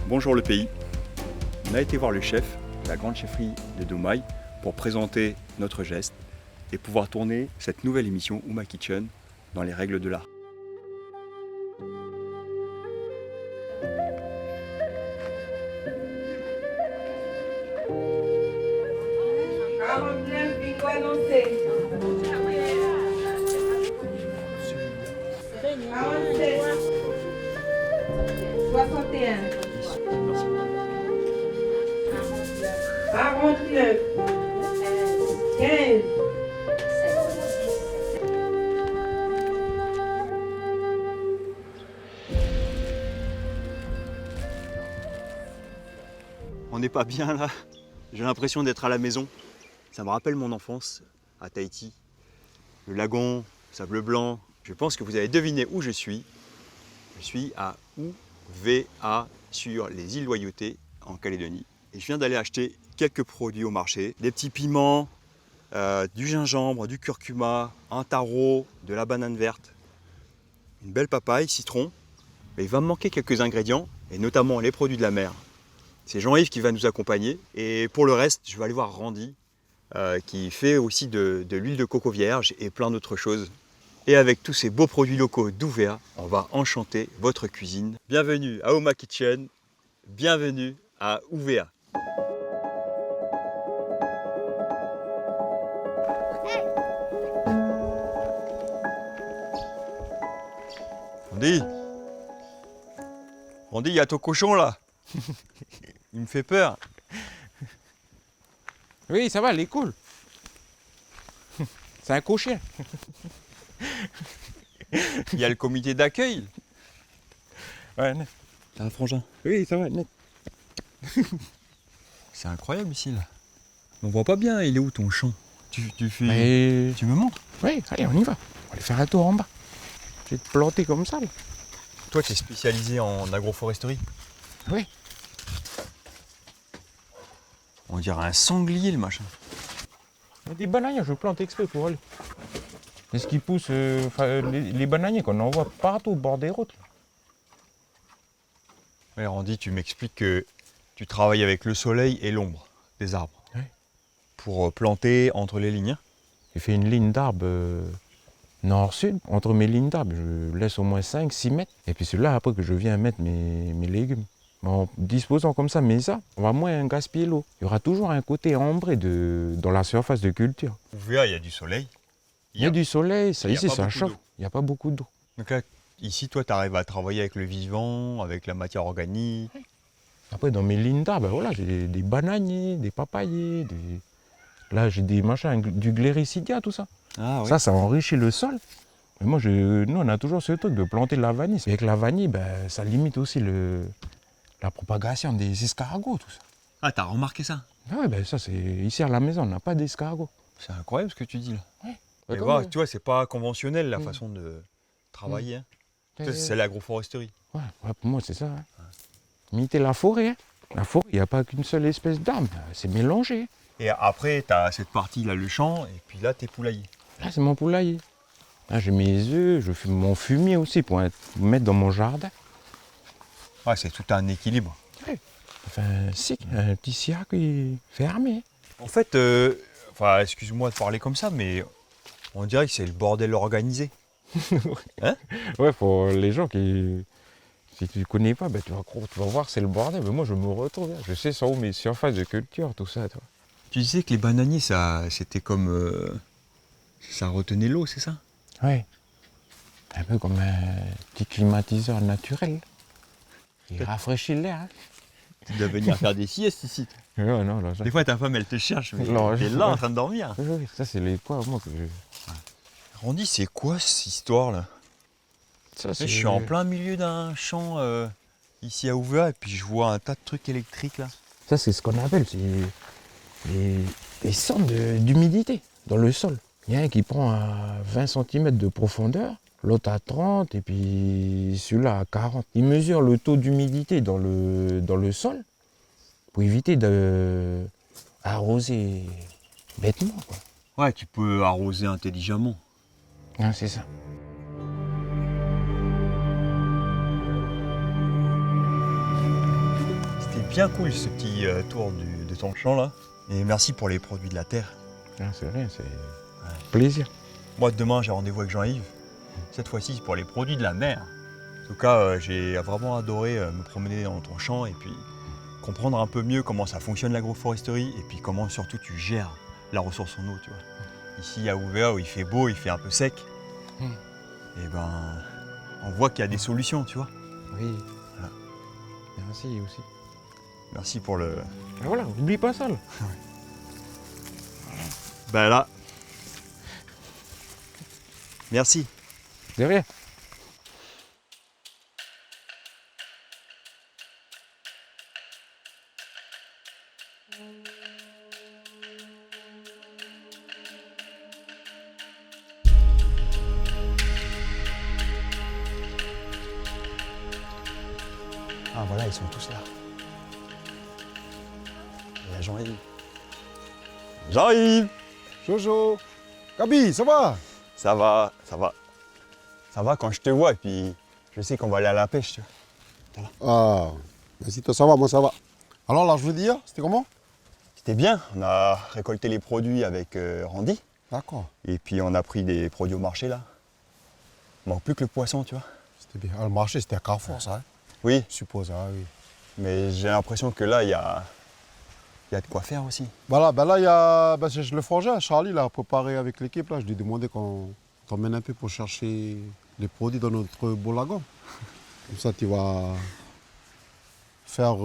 Bonjour le pays. On a été voir le chef de la grande chefferie de Domaï pour présenter notre geste et pouvoir tourner cette nouvelle émission Ouma Kitchen dans les règles de l'art. On n'est pas bien là, j'ai l'impression d'être à la maison. Ça me rappelle mon enfance à Tahiti. Le lagon, sable blanc. Je pense que vous avez deviné où je suis. Je suis à Uvea sur les îles Loyauté en Calédonie. Et je viens d'aller acheter quelques produits au marché. Des petits piments, du gingembre, du curcuma, un taro, de la banane verte, une belle papaye, citron. Mais il va me manquer quelques ingrédients, et notamment les produits de la mer. C'est Jean-Yves qui va nous accompagner. Et pour le reste, je vais aller voir Randy, qui fait aussi de l'huile de coco vierge et plein d'autres choses. Et avec tous ces beaux produits locaux d'Uvea, on va enchanter votre cuisine. Bienvenue à Ouma Kitchen, bienvenue à Uvea. Randy, il y a ton cochon là. Il me fait peur. Oui, ça va, elle est cool. C'est un cochon. Il y a le comité d'accueil. Ouais, net. T'as un frangin. Oui, ça va, net. C'est incroyable ici là. On voit pas bien, il est où ton champ? Tu fais. Mais... Tu me montres? Oui, allez, on y va. On va aller faire un tour en bas. Je vais te planter comme ça, là. Toi, tu es spécialisé en agroforesterie? Oui. On dirait un sanglier le machin. Il y a des bananiers, je plante exprès pour aller. C'est ce qui pousse les bananiers qu'on en voit partout au bord des routes. Là. Ouais, Randy, tu m'expliques que tu travailles avec le soleil et l'ombre des arbres. Oui. Pour planter entre les lignes. J'ai fait une ligne d'arbres nord-sud. Entre mes lignes d'arbres, je laisse au moins 5-6 mètres. Et puis c'est là après que je viens mettre mes légumes. En disposant comme ça mes arbres, on va moins gaspiller l'eau. Il y aura toujours un côté ambré dans la surface de culture. Ouvert, il y a du soleil. Il y a du soleil, ça, il y a ici pas ça beaucoup chauffe. d'eau. Il n'y a pas beaucoup d'eau. Donc là, ici, toi, tu arrives à travailler avec le vivant, avec la matière organique. Après, dans mes lignes d'arbres, voilà, j'ai des bananiers, des papayers, là j'ai des machins, du gléricidia, tout ça. Ah oui. Ça enrichit le sol. Mais moi, nous, on a toujours ce truc de planter de la vanille. Avec la vanille, ben, ça limite aussi la propagation des escargots, tout ça. Ah, t'as remarqué ça? Ah ouais, ben ça, c'est ici à la maison, on n'a pas d'escargots. C'est incroyable ce que tu dis là. Ouais. Mais Bah, voilà, tu vois, c'est pas conventionnel la Mm. façon de travailler. Hein. Euh, Ça, c'est l'agroforesterie. Ouais, pour moi, c'est ça. Hein. Imiter la forêt. Hein. La forêt, il n'y a pas qu'une seule espèce d'arbre, c'est mélangé. Et après, tu as cette partie là, le champ, et puis là, tes poulaillers. Là, c'est mon poulailler. Là, j'ai mes œufs, je fume mon fumier aussi pour mettre dans mon jardin. Ouais, c'est tout un équilibre. Enfin, un petit circuit fermé. En fait, enfin, excuse-moi de parler comme ça, mais on dirait que c'est le bordel organisé. Ouais, pour les gens qui... Si tu ne connais pas, ben, tu vas voir, c'est le bordel. Mais moi, je me retrouve. Je sais, ça où mes surfaces de culture, tout ça. Toi. Tu disais que les bananiers, ça, c'était comme... ça retenait l'eau, c'est ça? Ouais. Un peu comme un petit climatiseur naturel. Il rafraîchit l'air. Hein. Tu dois venir faire des siestes ici. Ouais, non, là, ça... Des fois, ta femme, elle te cherche, mais Non, t'es là en train de dormir. Oui, ça, c'est les quoi, moi, que je... Randy, c'est quoi cette histoire là? Ça, Je suis en plein milieu d'un champ ici à Uvea et puis je vois un tas de trucs électriques là. Ça, c'est ce qu'on appelle les centres d'humidité dans le sol. Il y a un qui prend à 20 cm de profondeur, l'autre à 30 et puis celui-là à 40. Il mesure le taux d'humidité dans le sol pour éviter d'arroser bêtement. Quoi. Ouais, tu peux arroser intelligemment. Ah, c'est ça. bien cool ce petit tour de ton champ là. Et merci pour les produits de la terre. Ah, c'est rien, c'est plaisir. Moi demain j'ai rendez-vous avec Jean-Yves. Cette fois-ci c'est pour les produits de la mer. En tout cas j'ai vraiment adoré me promener dans ton champ et puis comprendre un peu mieux comment ça fonctionne l'agroforesterie et puis comment surtout tu gères la ressource en eau, tu vois. Ici à Ouvert où il fait beau, il fait un peu sec. Et ben on voit qu'il y a des solutions, tu vois. Oui. Voilà. Merci aussi. Merci pour le... Et voilà, n'oublie pas ça là. Ben là... Merci. De rien. Ah voilà, ils sont tous là. Il y a Jean-Yves. Jean-Yves! Jojo, Gabi, ça va? Ça va, ça va. Ça va quand je te vois et puis je sais qu'on va aller à la pêche, tu vois. Ah, merci, toi ça va, moi ça va. Alors là, je veux dire, c'était comment? C'était bien, on a récolté les produits avec Randy D'accord, et puis on a pris des produits au marché là. Il manque plus que le poisson, tu vois. c'était bien. Ah, le marché, c'était à Carrefour, ça, hein? Oui, Je suppose, ah oui. mais j'ai l'impression que là, il y a de quoi faire aussi. Bah là, il y a c'est le frangin, Charlie, là, préparé avec l'équipe, là. Je lui ai demandé qu'on t'emmène un peu pour chercher les produits dans notre beau lagon. Comme ça, tu vas faire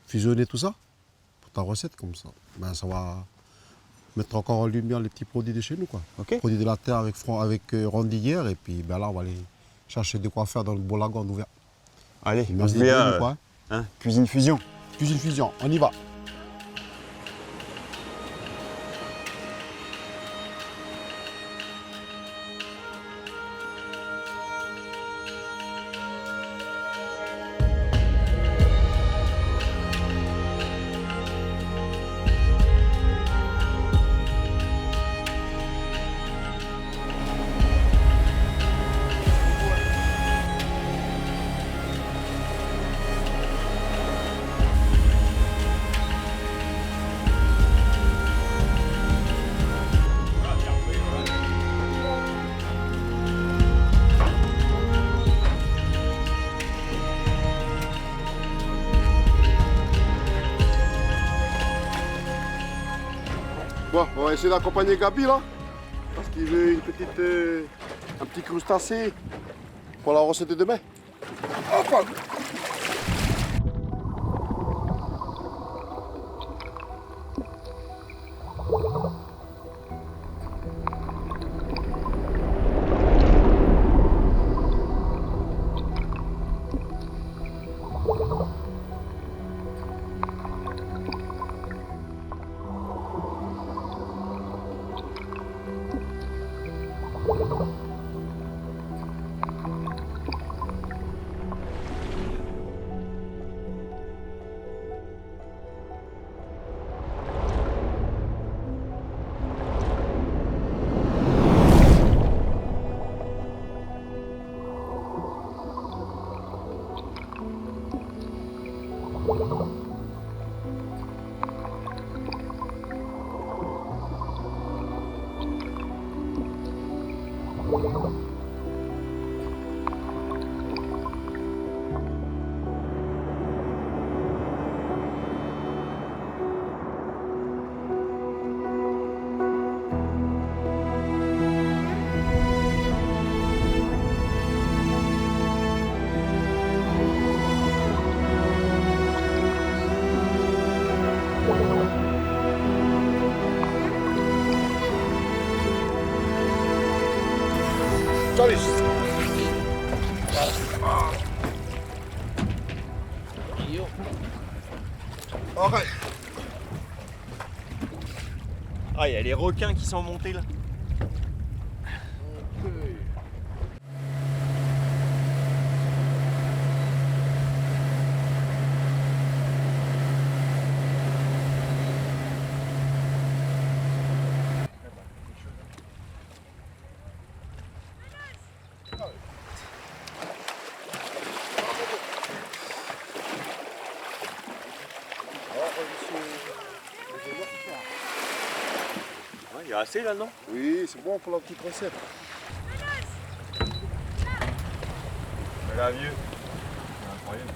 fusionner tout ça pour ta recette, comme ça. Ben, ça va mettre encore en lumière les petits produits de chez nous, quoi. Ok. Produits de la terre avec Randy hier, et puis ben là, on va aller chercher de quoi faire dans le beau lagon d'ouvert. Allez, Il on reste se des met graines ou quoi, hein? cuisine fusion. Cuisine fusion, on y va. Bon, on va essayer d'accompagner Gabi là, parce qu'il veut un petit crustacé pour la recette de demain. Hop! Ah, il y a les requins qui sont montés là. a assez là, non? Oui, c'est bon pour la petite recette. Là, vieux. Incroyable.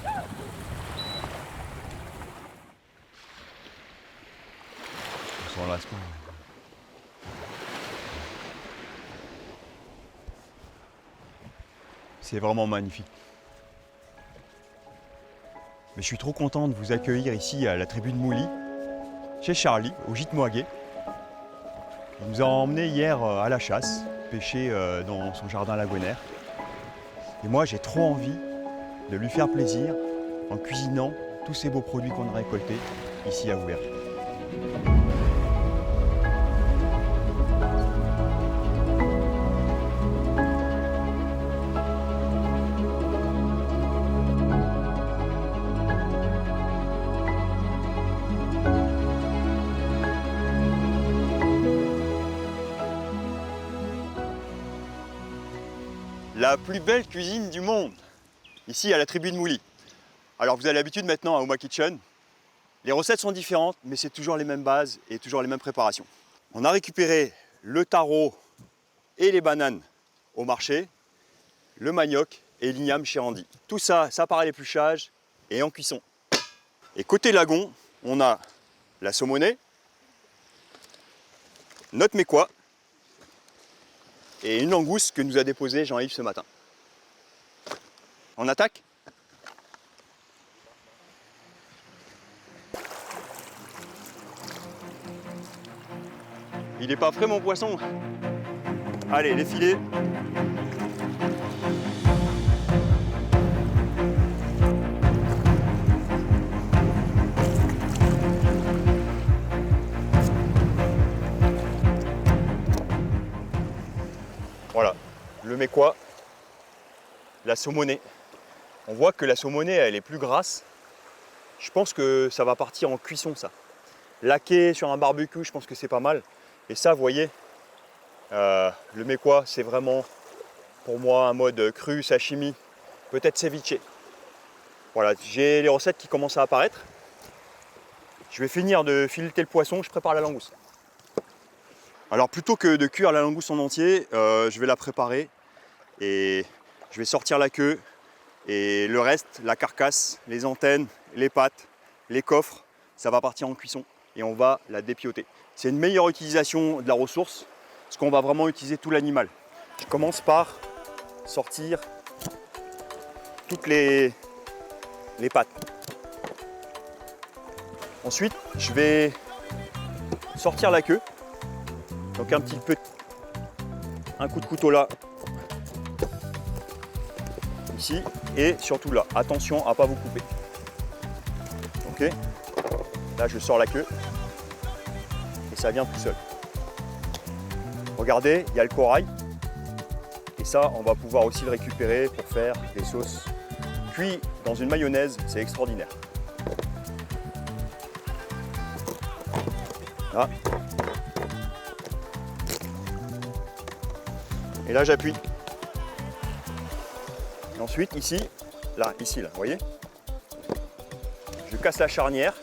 On s'en lasse pas. C'est vraiment magnifique. Mais je suis trop content de vous accueillir ici à la tribu de Mouly, chez Charlie, au gîte Moaguet. Il nous a emmenés hier à la chasse, pêcher dans son jardin lagonaire. Et moi, j'ai trop envie de lui faire plaisir en cuisinant tous ces beaux produits qu'on a récoltés ici à Auberge. La plus belle cuisine du monde, ici à la tribu de Mouly. Alors vous avez l'habitude maintenant à Oma Kitchen. Les recettes sont différentes, mais c'est toujours les mêmes bases et toujours les mêmes préparations. On a récupéré le taro et les bananes au marché, le manioc et l'igname chez Randy. Tout ça, ça part à l'épluchage et en cuisson. Et côté lagon, on a la saumonée, notre mécois, et une langouste que nous a déposée Jean-Yves ce matin. On attaque? Il n'est pas frais mon poisson. Allez, les filets. Voilà, le mécois, la saumonée. On voit que la saumonée, elle est plus grasse. Je pense que ça va partir en cuisson, ça. Laqué sur un barbecue, je pense que c'est pas mal. Et ça, vous voyez, le mécois, c'est vraiment, pour moi, un mode cru, sashimi, peut-être ceviche. Voilà, j'ai les recettes qui commencent à apparaître. Je vais finir de fileter le poisson, je prépare la langouste. Alors plutôt que de cuire la langouste en entier, je vais la préparer et je vais sortir la queue et le reste, la carcasse, les antennes, les pattes, les coffres, ça va partir en cuisson et on va la dépioter. C'est une meilleure utilisation de la ressource parce qu'on va vraiment utiliser tout l'animal. Je commence par sortir toutes les pattes. Ensuite, je vais sortir la queue. Donc un coup de couteau là, ici, et surtout là. Attention à ne pas vous couper. Ok. Là, je sors la queue et ça vient tout seul. Regardez, il y a le corail. Et ça, on va pouvoir aussi le récupérer pour faire des sauces cuites dans une mayonnaise. C'est extraordinaire. Là. Et là, j'appuie. Et ensuite, ici, là, vous voyez, je casse la charnière.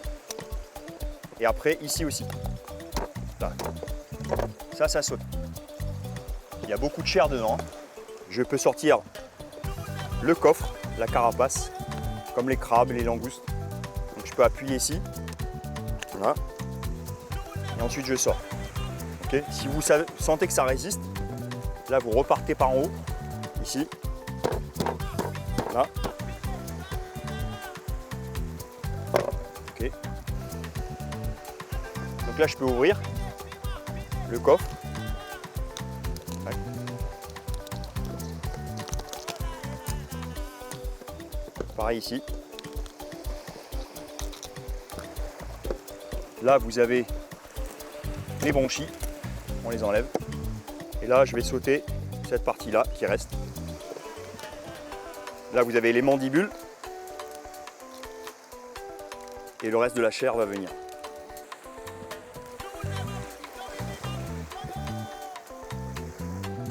Et après, ici aussi. Là. Ça saute. Il y a beaucoup de chair dedans. Je peux sortir le coffre, la carapace, comme les crabes et les langoustes. Donc je peux appuyer ici. Voilà. Et ensuite, je sors. Okay. Si vous sentez que ça résiste, là, vous repartez par en haut, ici. Là. Ok. Donc là, je peux ouvrir le coffre. Ouais. Pareil ici. Là, vous avez les bronchis. On les enlève. Et là, je vais sauter cette partie-là qui reste. Là, vous avez les mandibules. Et le reste de la chair va venir.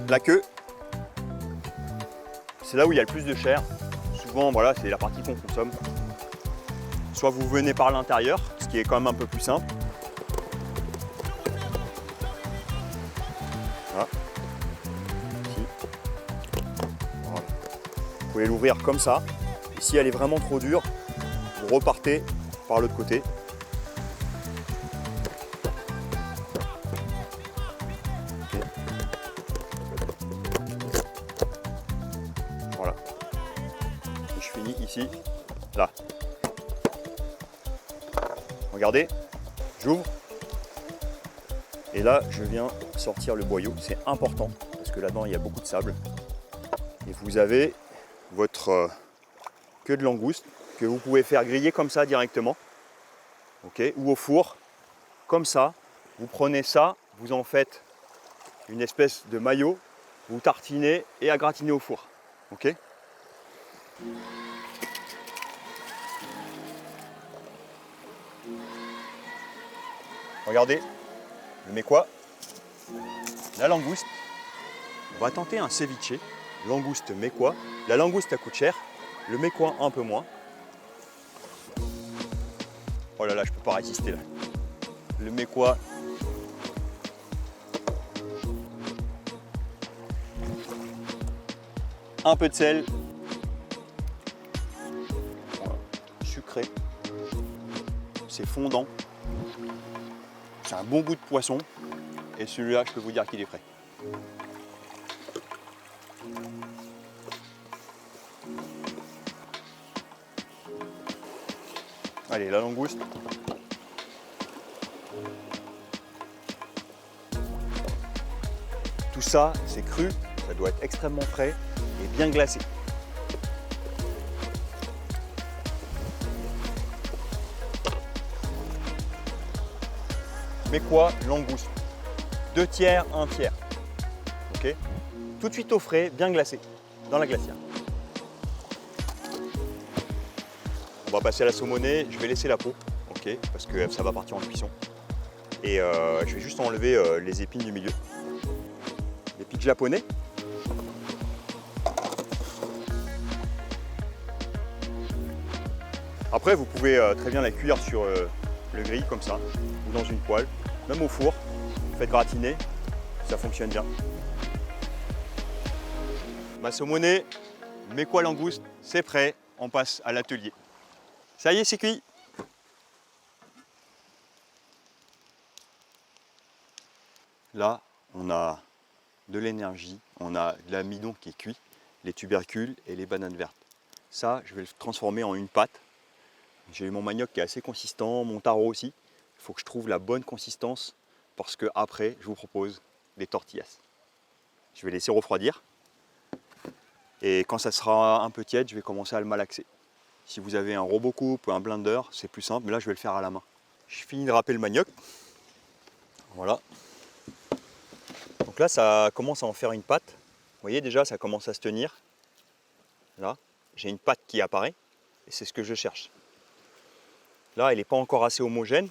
La queue, c'est là où il y a le plus de chair. Souvent, voilà, c'est la partie qu'on consomme. Soit vous venez par l'intérieur, ce qui est quand même un peu plus simple. pouvez l'ouvrir comme ça. Et si elle est vraiment trop dure, vous repartez par l'autre côté. Okay. Voilà. Et je finis ici, là. Regardez, j'ouvre. Et là, je viens sortir le boyau. C'est important parce que là-dedans, il y a beaucoup de sable. Et vous avez votre queue de langouste que vous pouvez faire griller comme ça directement. Okay, ou au four, comme ça. Vous prenez ça, vous en faites une espèce de maillot, vous tartinez et à gratiner au four. Okay. Regardez, je mets quoi? La langouste. On va tenter un ceviche. Langouste mecquois. La langouste, ça coûte cher. Le mecquois, un peu moins. Oh là là, je peux pas résister là. Le mecquois. Un peu de sel. Voilà. Sucré. C'est fondant. C'est un bon goût de poisson. Et celui-là, je peux vous dire qu'il est frais. Allez, la langouste. Tout ça, c'est cru, ça doit être extrêmement frais et bien glacé. Mais quoi, langouste? 2 tiers, 1 tiers. Ok. Tout de suite au frais, bien glacé, dans la glacière. On va passer à la saumonée, je vais laisser la peau, ok, parce que ça va partir en cuisson. Et je vais juste enlever les épines du milieu. Les pics japonais. Après, vous pouvez très bien la cuire sur le grill comme ça, ou dans une poêle, même au four. Vous faites gratiner, ça fonctionne bien. Ma saumonée, mes quoi langouste, c'est prêt, on passe à l'atelier. Ça y est, c'est cuit. Là, on a de l'énergie, on a de l'amidon qui est cuit, les tubercules et les bananes vertes. Ça, je vais le transformer en une pâte. J'ai mon manioc qui est assez consistant, mon taro aussi. Il faut que je trouve la bonne consistance parce que après, je vous propose des tortillas. Je vais laisser refroidir. Et quand ça sera un peu tiède, je vais commencer à le malaxer. Si vous avez un robot coupe ou un blender, c'est plus simple, mais là je vais le faire à la main. Je finis de râper le manioc. Voilà. Donc là, ça commence à en faire une pâte. Vous voyez déjà, ça commence à se tenir. Là, j'ai une pâte qui apparaît et c'est ce que je cherche. Là, elle n'est pas encore assez homogène,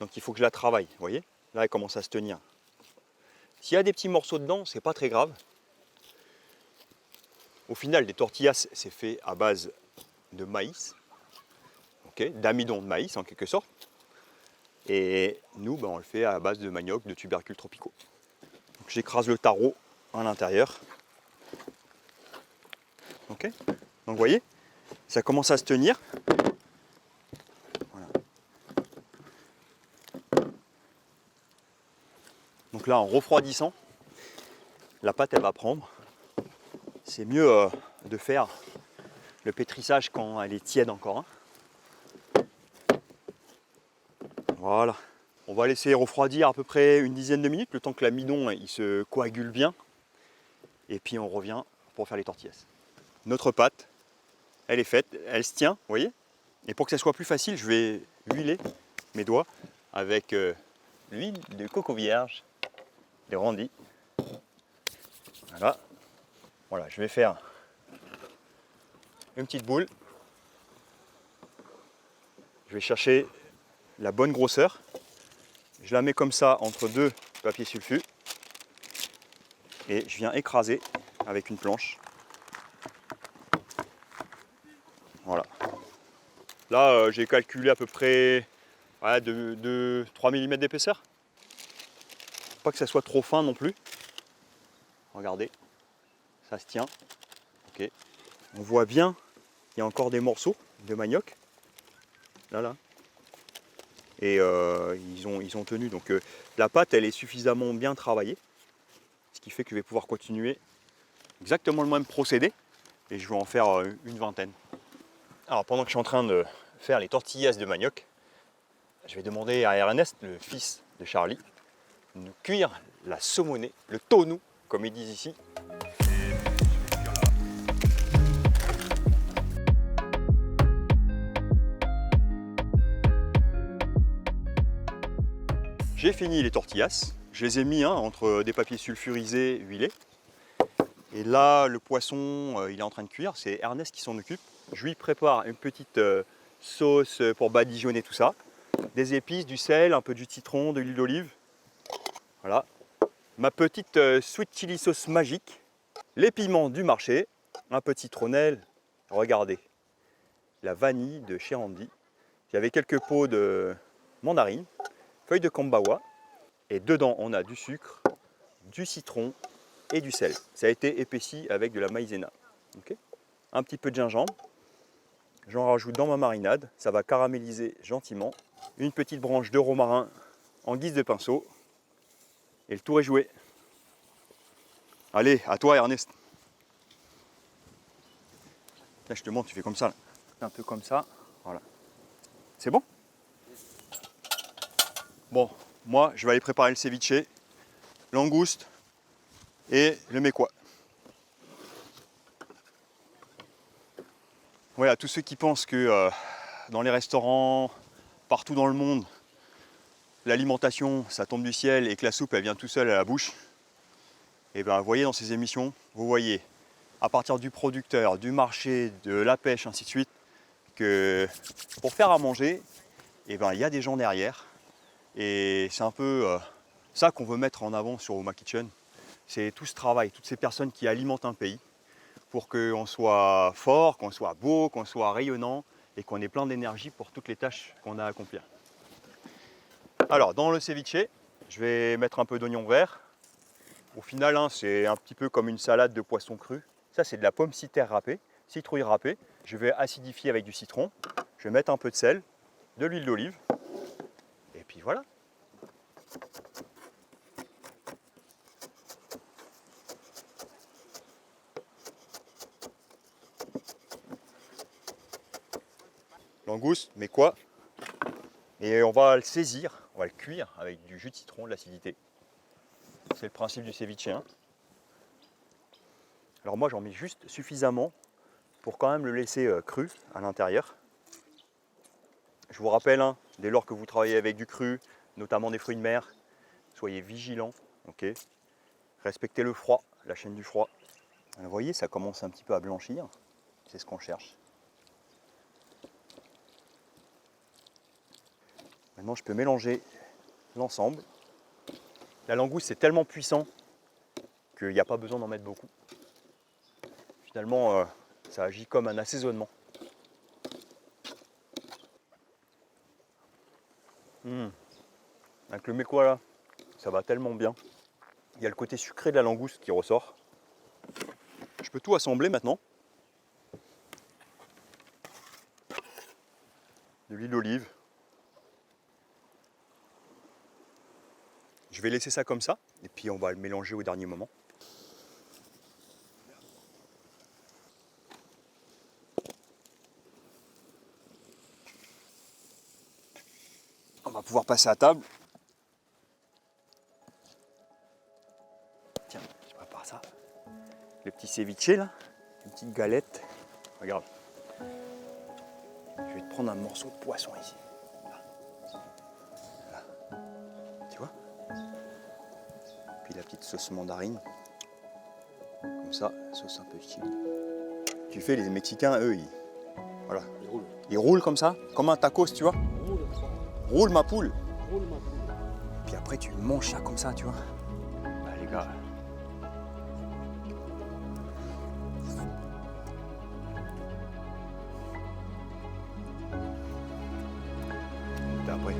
donc il faut que je la travaille. Vous voyez, là, elle commence à se tenir. S'il y a des petits morceaux dedans, c'est pas très grave. Au final, des tortillas, c'est fait à base de maïs, okay, d'amidon de maïs en quelque sorte. Et nous, on le fait à base de manioc, de tubercules tropicaux. J'écrase le taro à l'intérieur. Okay. Donc vous voyez, ça commence à se tenir. Voilà. Donc là, en refroidissant, la pâte elle va prendre. C'est mieux de faire le pétrissage quand elle est tiède encore. Hein. Voilà. On va laisser refroidir à peu près une dizaine de minutes, le temps que l'amidon il se coagule bien. Et puis on revient pour faire les tortillas. Notre pâte, elle est faite, elle se tient, vous voyez. Et pour que ça soit plus facile, je vais huiler mes doigts avec l'huile de coco vierge, des randis. Voilà. Voilà, je vais faire une petite boule. Je vais chercher la bonne grosseur. Je la mets comme ça entre deux papiers sulfus. Et je viens écraser avec une planche. Voilà. Là, j'ai calculé à peu près de 3 mm d'épaisseur. Pas que ça soit trop fin non plus. Regardez, ça se tient. Ok. On voit bien qu'il y a encore des morceaux de manioc. Là. Et ils ont tenu. Donc la pâte, elle est suffisamment bien travaillée. Ce qui fait que je vais pouvoir continuer exactement le même procédé. Et je vais en faire une vingtaine. Alors pendant que je suis en train de faire les tortillas de manioc, je vais demander à Ernest, le fils de Charlie, de nous cuire la saumonée, le tonou, comme ils disent ici. J'ai fini les tortillas, je les ai mis entre des papiers sulfurisés, huilés. Et là, le poisson, il est en train de cuire, c'est Ernest qui s'en occupe. Je lui prépare une petite sauce pour badigeonner tout ça. Des épices, du sel, un peu du citron, de l'huile d'olive. Voilà. Ma petite sweet chili sauce magique. Les piments du marché, un peu de citronnelle. Regardez, la vanille de chez Andy. J'avais quelques pots de mandarine, feuilles de kambawa. Et dedans, on a du sucre, du citron et du sel. Ça a été épaissi avec de la maïzena. Okay. Un petit peu de gingembre. J'en rajoute dans ma marinade. Ça va caraméliser gentiment. Une petite branche de romarin en guise de pinceau. Et le tour est joué. Allez, à toi Ernest. Là, je te montre, tu fais comme ça. Là. Un peu comme ça. Voilà. C'est bon? Bon, moi, je vais aller préparer le ceviche, langouste et le mekwa. Voilà, tous ceux qui pensent que dans les restaurants, partout dans le monde, l'alimentation, ça tombe du ciel et que la soupe, elle vient tout seule à la bouche, et bien, vous voyez dans ces émissions, vous voyez, à partir du producteur, du marché, de la pêche, ainsi de suite, que pour faire à manger, et ben, il y a des gens derrière. Et c'est un peu ça qu'on veut mettre en avant sur Oma Kitchen. C'est tout ce travail, toutes ces personnes qui alimentent un pays pour qu'on soit fort, qu'on soit beau, qu'on soit rayonnant et qu'on ait plein d'énergie pour toutes les tâches qu'on a à accomplir. Alors, dans le ceviche, je vais mettre un peu d'oignon vert. Au final, c'est un petit peu comme une salade de poisson cru. Ça, c'est de la pomme citrouille râpée. Je vais acidifier avec du citron. Je vais mettre un peu de sel, de l'huile d'olive. Et puis voilà. Langouste, mais quoi? Et on va le saisir, on va le cuire avec du jus de citron, de l'acidité. C'est le principe du ceviche. Alors moi j'en mets juste suffisamment pour quand même le laisser cru à l'intérieur. Je vous rappelle, dès lors que vous travaillez avec du cru, notamment des fruits de mer, soyez vigilants, ok. Respectez le froid, la chaîne du froid. Vous voyez, ça commence un petit peu à blanchir, c'est ce qu'on cherche. Maintenant, je peux mélanger l'ensemble. La langouste, c'est tellement puissant qu'il n'y a pas besoin d'en mettre beaucoup. Finalement, ça agit comme un assaisonnement. Avec le mekwa là, ça va tellement bien. Il y a le côté sucré de la langouste qui ressort. Je peux tout assembler maintenant. De l'huile d'olive. Je vais laisser ça comme ça, et puis on va le mélanger au dernier moment. On va pouvoir passer à table. Tiens, je prépare ça. Le petit ceviche là, une petite galette. Regarde. Je vais te prendre un morceau de poisson ici. Là. Tu vois? Puis la petite sauce mandarine. Comme ça, sauce un peu chili. Tu fais, les Mexicains, eux, voilà. Ils roulent comme ça, comme un tacos, tu vois? Roule ma poule. Puis après, tu manges ça comme ça, tu vois? Bah, les gars. Et après.